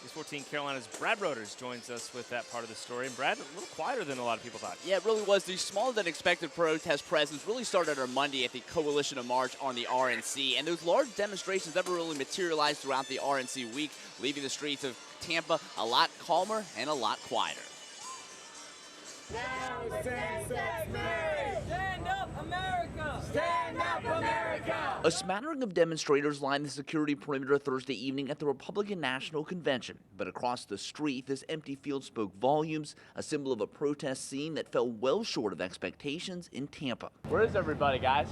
News 14 Carolina's Brad Roders joins us with that part of the story. And Brad, a little quieter than a lot of people thought. Yeah, it really was. The smaller than expected protest presence really started on Monday at the Coalition of March on the RNC. And those large demonstrations never really materialized throughout the RNC week, leaving the streets of Tampa a lot calmer and a lot quieter. Now same-sex marriage! Stand up, America! Stand up, America! A smattering of demonstrators lined the security perimeter Thursday evening at the Republican National Convention. But across the street, this empty field spoke volumes, a symbol of a protest scene that fell well short of expectations in Tampa. Where is everybody, guys?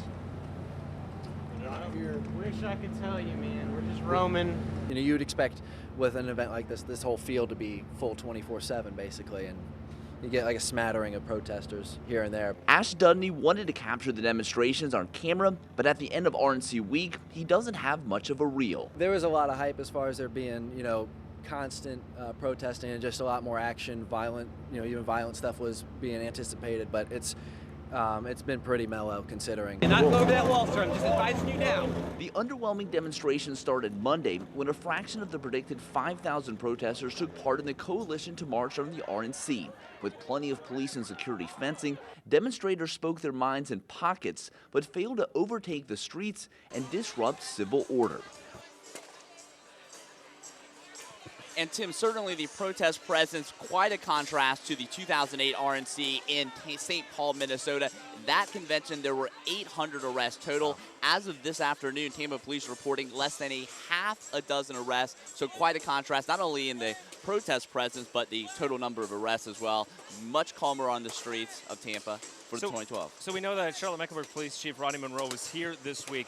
Wish I could tell you, man. We're just roaming. You know, you would expect with an event like this whole field to be full 24/7, basically, and you get like a smattering of protesters here and there. Ash Dudney wanted to capture the demonstrations on camera, but at the end of RNC week, he doesn't have much of a reel. There was a lot of hype as far as there being, you know, constant protesting and just a lot more action, violent, you know, even violent stuff was being anticipated, but it's been pretty mellow considering. And not go over that wall, sir. I'm just advising you now. The underwhelming demonstration started Monday when a fraction of the predicted 5,000 protesters took part in the coalition to march on the RNC. With plenty of police and security fencing, demonstrators spoke their minds in pockets but failed to overtake the streets and disrupt civil order. And Tim, certainly the protest presence, quite a contrast to the 2008 RNC in St. Paul, Minnesota. That convention, there were 800 arrests total. As of this afternoon, Tampa police reporting less than a half a dozen arrests. So quite a contrast, not only in the protest presence, but the total number of arrests as well. Much calmer on the streets of Tampa for 2012. So we know that Charlotte-Mecklenburg Police Chief Rodney Monroe was here this week.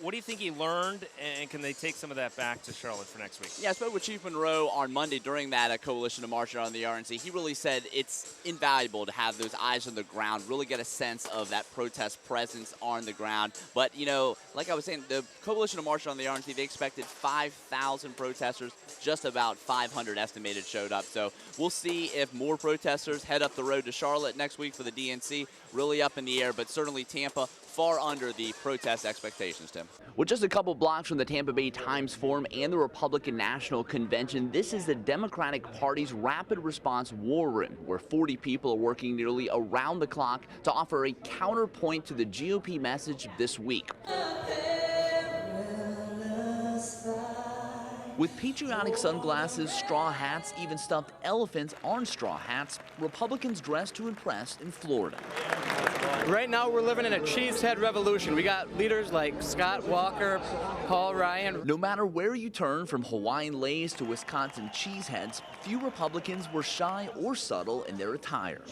What do you think he learned, and can they take some of that back to Charlotte for next week? Yeah, I spoke with Chief Monroe on Monday during that coalition of march on the RNC. He really said it's invaluable to have those eyes on the ground, really get a sense of that protest presence on the ground. But, you know, like I was saying, the coalition of march on the RNC, they expected 5,000 protesters. Just about 500 estimated showed up. So we'll see if more protesters head up the road to Charlotte next week for the DNC. Really up in the air, but certainly Tampa far under the protest expectations, Tim. With just a couple blocks from the Tampa Bay Times Forum and the Republican National Convention, this is the Democratic Party's Rapid Response War Room, where 40 people are working nearly around the clock to offer a counterpoint to the GOP message this week. With patriotic sunglasses, straw hats, even stuffed elephants on straw hats, Republicans dress to impress in Florida. Right now, we're living in a cheesehead revolution. We got leaders like Scott Walker, Paul Ryan. No matter where you turn, from Hawaiian Lays to Wisconsin cheeseheads, few Republicans were shy or subtle in their attire.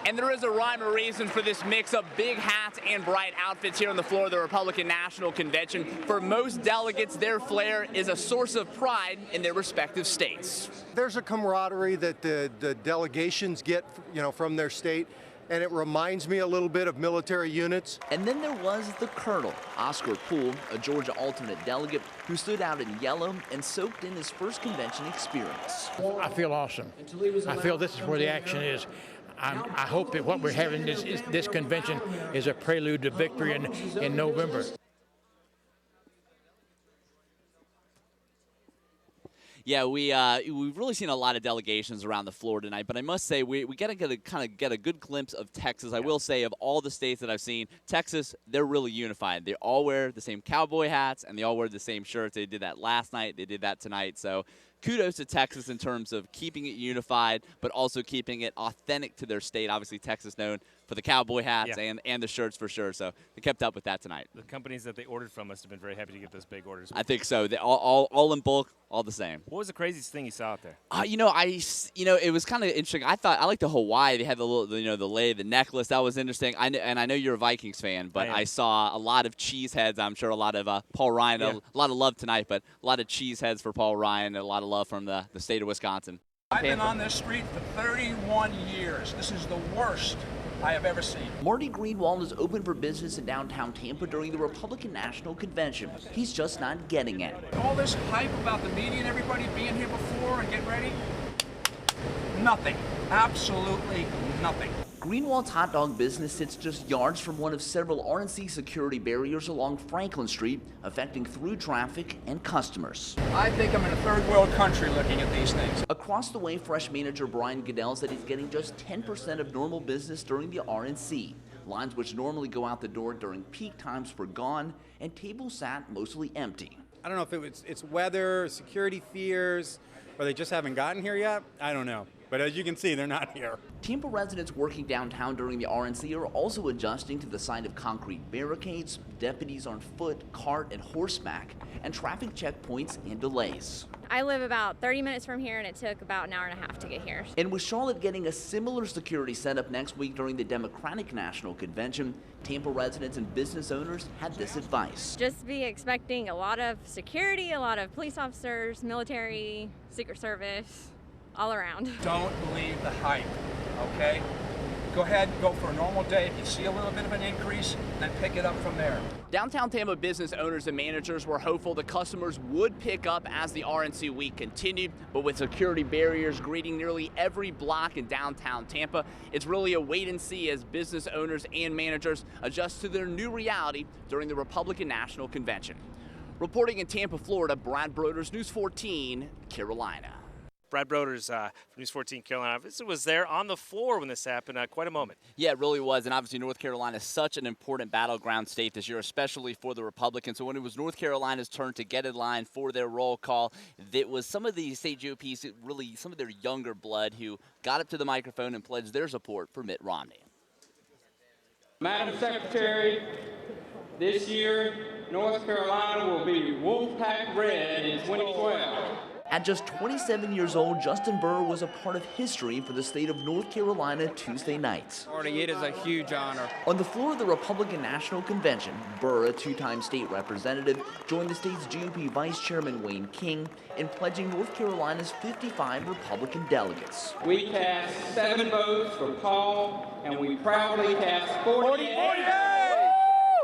And there is a rhyme or reason for this mix of big hats and bright outfits here on the floor of the Republican National Convention. For most delegates, their flair is a source of pride in their respective states. There's a camaraderie that the delegations get, you know, from their state, and it reminds me a little bit of military units. And then there was the Colonel, Oscar Poole, a Georgia alternate delegate who stood out in yellow and soaked in his first convention experience. I feel awesome. I feel this is where the action is. I hope that what we're having this convention is a prelude to victory in November. Yeah, we've really seen a lot of delegations around the floor tonight, but I must say we got to kind of get a good glimpse of Texas. I will say, of all the states that I've seen, Texas, they're really unified. They all wear the same cowboy hats, and they all wear the same shirts. They did that last night. They did that tonight. So kudos to Texas in terms of keeping it unified, but also keeping it authentic to their state. Obviously, Texas known for the cowboy hats and the shirts for sure. So they kept up with that tonight. The companies that they ordered from must have been very happy to get those big orders. I think so. They all in bulk, all the same. What was the craziest thing you saw out there? It was kind of interesting. I like the Hawaii. They had the little, the lei, the necklace. That was interesting. And I know you're a Vikings fan, but I saw a lot of cheese heads. I'm sure a lot of Paul Ryan. A lot of love tonight, but a lot of cheese heads for Paul Ryan. And a lot of love from the state of Wisconsin. I've been on this street for 31 years. This is the worst I have ever seen. Marty Greenwald is open for business in downtown Tampa during the Republican National Convention. He's just not getting it. All this hype about the media and everybody being here before and getting ready, nothing. Absolutely nothing. Greenwald's hot dog business sits just yards from one of several RNC security barriers along Franklin Street, affecting through traffic and customers. I think I'm in a third world country looking at these things. Across the way, Fresh manager Brian Goodell said he's getting just 10% of normal business during the RNC. Lines which normally go out the door during peak times were gone, and tables sat mostly empty. I don't know if it's weather, security fears, or they just haven't gotten here yet. I don't know. But as you can see, they're not here. Tampa residents working downtown during the RNC are also adjusting to the sight of concrete barricades, deputies on foot, cart, and horseback, and traffic checkpoints and delays. I live about 30 minutes from here, and it took about an hour and a half to get here. And with Charlotte getting a similar security setup next week during the Democratic National Convention, Tampa residents and business owners had this advice. Just be expecting a lot of security, a lot of police officers, military, Secret Service, all around. Don't believe the hype, okay? Go ahead and go for a normal day. If you see a little bit of an increase, then pick it up from there. Downtown Tampa business owners and managers were hopeful the customers would pick up as the RNC week continued, but with security barriers greeting nearly every block in downtown Tampa, it's really a wait and see as business owners and managers adjust to their new reality during the Republican National Convention. Reporting in Tampa, Florida, Brad Broders, News 14, Carolina. Brad Broders from News 14 Carolina. This was there on the floor when this happened. Quite a moment. Yeah, it really was. And obviously North Carolina is such an important battleground state this year, especially for the Republicans. So when it was North Carolina's turn to get in line for their roll call, it was some of the state GOPs, really some of their younger blood, who got up to the microphone and pledged their support for Mitt Romney. Madam Secretary, this year North Carolina will be Wolfpack Red in 2012. At just 27 years old, Justin Burr was a part of history for the state of North Carolina Tuesday nights. It is a huge honor. On the floor of the Republican National Convention, Burr, a two-time state representative, joined the state's GOP Vice Chairman Wayne King in pledging North Carolina's 55 Republican delegates. We cast 7 votes for Paul, and we proudly cast 48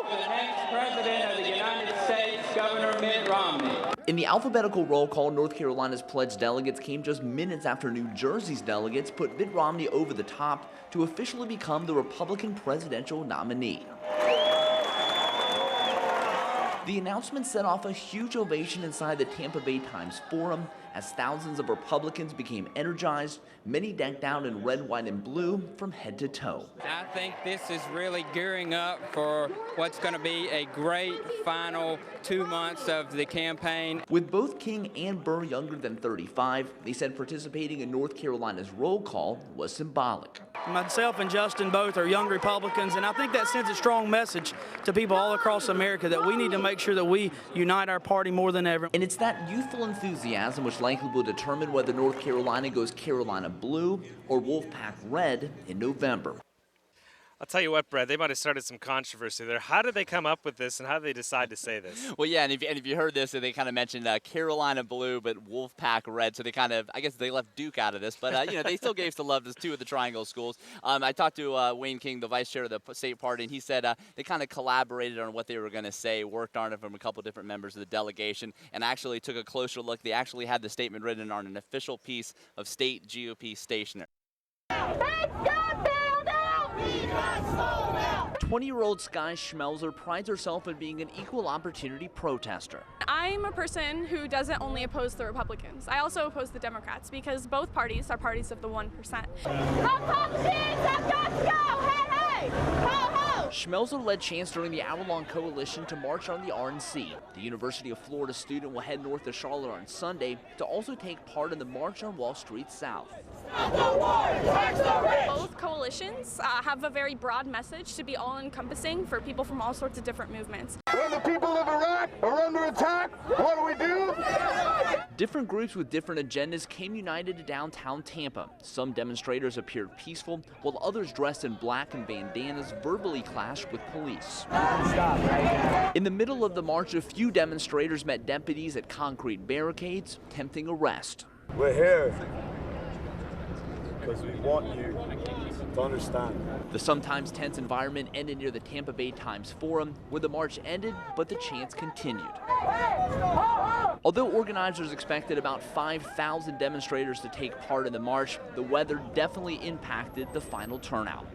for the next President of the United States, Governor Mitt Romney. In the alphabetical roll call, North Carolina's pledged delegates came just minutes after New Jersey's delegates put Mitt Romney over the top to officially become the Republican presidential nominee. The announcement set off a huge ovation inside the Tampa Bay Times Forum as thousands of Republicans became energized, many decked out in red, white, and blue from head to toe. I think this is really gearing up for what's going to be a great final 2 months of the campaign. With both King and Burr younger than 35, they said participating in North Carolina's roll call was symbolic. Myself and Justin both are young Republicans, and I think that sends a strong message to people all across America that we need to make sure that we unite our party more than ever. And it's that youthful enthusiasm which likely will determine whether North Carolina goes Carolina blue or Wolfpack red in November. I'll tell you what, Brad, they might have started some controversy there. How did they come up with this, and how did they decide to say this? Well, yeah, and if you heard this, they kind of mentioned Carolina blue, but Wolfpack red. So they kind of, I guess they left Duke out of this, but they still gave some love to 2 of the Triangle schools. I talked to Wayne King, the vice chair of the state party, and he said they kind of collaborated on what they were going to say, worked on it from a couple different members of the delegation, and actually took a closer look. They actually had the statement written on an official piece of state GOP stationery. 20-year-old Sky Schmelzer prides herself on being an equal opportunity protester. I'm a person who doesn't only oppose the Republicans. I also oppose the Democrats because both parties are parties of the 1%. Schmelzer led chants during the hour-long coalition to march on the RNC. The University of Florida student will head north to Charlotte on Sunday to also take part in the March on Wall Street South. Both coalitions have a very broad message to be all-encompassing for people from all sorts of different movements. When the people of Iraq are under attack, what do? Different groups with different agendas came united to downtown Tampa. Some demonstrators appeared peaceful, while others dressed in black and bandanas verbally clashed with police. In the middle of the march, a few demonstrators met deputies at concrete barricades, tempting arrest. We're here because we want you to understand. The sometimes tense environment ended near the Tampa Bay Times Forum, where the march ended, but the chants continued. Although organizers expected about 5,000 demonstrators to take part in the march, the weather definitely impacted the final turnout.